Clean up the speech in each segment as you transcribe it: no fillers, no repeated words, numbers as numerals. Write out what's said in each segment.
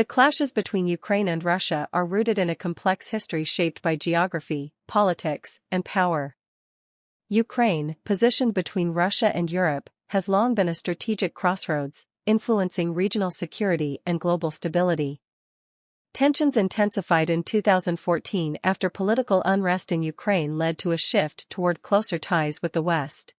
The clashes between Ukraine and Russia are rooted in a complex history shaped by geography, politics, and power. Ukraine, positioned between Russia and Europe, has long been a strategic crossroads, influencing regional security and global stability. Tensions intensified in 2014 after political unrest in Ukraine led to a shift toward closer ties with the West.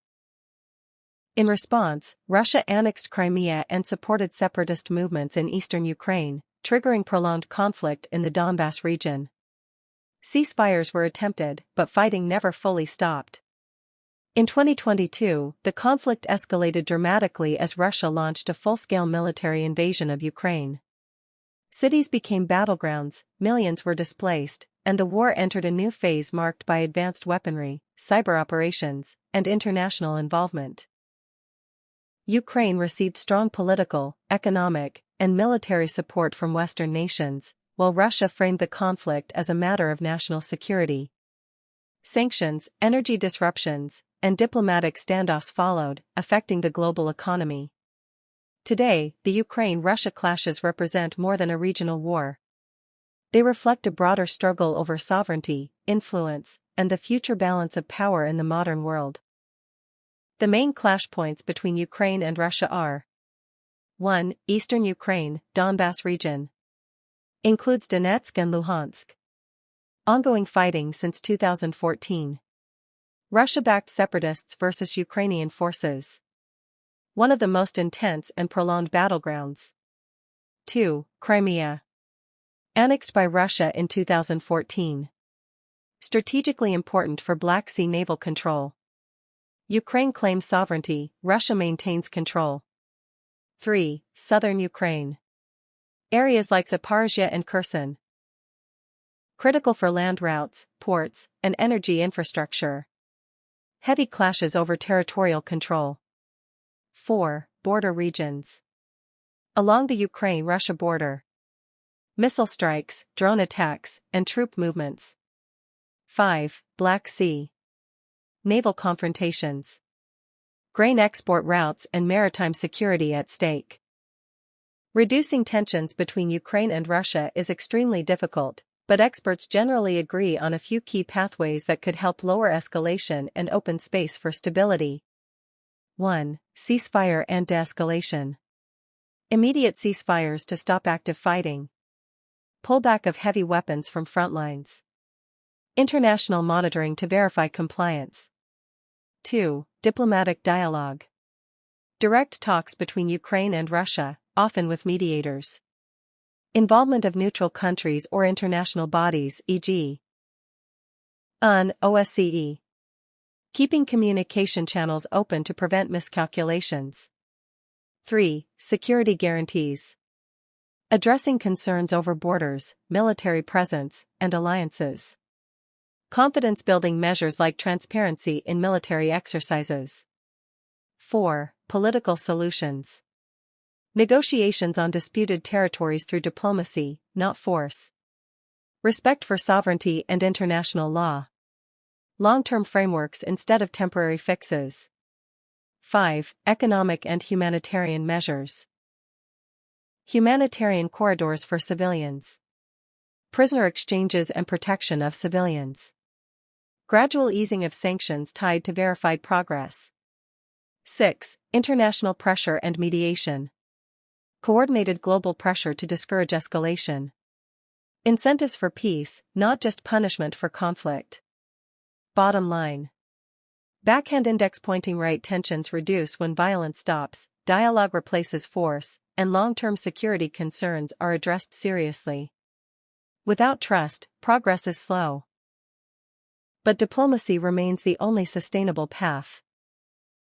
In response, Russia annexed Crimea and supported separatist movements in eastern Ukraine, triggering prolonged conflict in the Donbas region. Ceasefires were attempted, but fighting never fully stopped. In 2022, the conflict escalated dramatically as Russia launched a full-scale military invasion of Ukraine. Cities became battlegrounds, millions were displaced, and the war entered a new phase marked by advanced weaponry, cyber operations, and international involvement. Ukraine received strong political, economic, and military support from Western nations, while Russia framed the conflict as a matter of national security. Sanctions, energy disruptions, and diplomatic standoffs followed, affecting the global economy. Today, the Ukraine-Russia clashes represent more than a regional war. They reflect a broader struggle over sovereignty, influence, and the future balance of power in the modern world. The main clash points between Ukraine and Russia are 1. Eastern Ukraine, Donbas region. Includes Donetsk and Luhansk. Ongoing fighting since 2014. Russia-backed separatists versus Ukrainian forces. One of the most intense and prolonged battlegrounds. 2. Crimea. Annexed by Russia in 2014. Strategically important for Black Sea naval control. Ukraine claims sovereignty, Russia maintains control. 3. Southern Ukraine. Areas like Zaporizhzhia and Kherson. Critical for land routes, ports, and energy infrastructure. Heavy clashes over territorial control. 4. Border regions. Along the Ukraine-Russia border. Missile strikes, drone attacks, and troop movements. 5. Black Sea. Naval confrontations. Grain export routes and maritime security at stake. Reducing tensions between Ukraine and Russia is extremely difficult, but experts generally agree on a few key pathways that could help lower escalation and open space for stability. 1. Ceasefire and de-escalation. Immediate ceasefires to stop active fighting. Pullback of heavy weapons from front lines. International monitoring to verify compliance. 2. Diplomatic dialogue. Direct talks between Ukraine and Russia, often with mediators. Involvement of neutral countries or international bodies, e.g. UN, OSCE. Keeping communication channels open to prevent miscalculations. 3. Security guarantees. Addressing concerns over borders, military presence, and alliances. Confidence-building measures like transparency in military exercises. 4. Political solutions. Negotiations on disputed territories through diplomacy, not force. Respect for sovereignty and international law. Long-term frameworks instead of temporary fixes. 5. Economic and humanitarian measures. Humanitarian corridors for civilians. Prisoner exchanges and protection of civilians. Gradual easing of sanctions tied to verified progress. 6. International pressure and mediation. Coordinated global pressure to discourage escalation. Incentives for peace, not just punishment for conflict. Bottom line. Backhand index pointing: right tensions reduce when violence stops, dialogue replaces force, and long-term security concerns are addressed seriously. Without trust, progress is slow. But diplomacy remains the only sustainable path.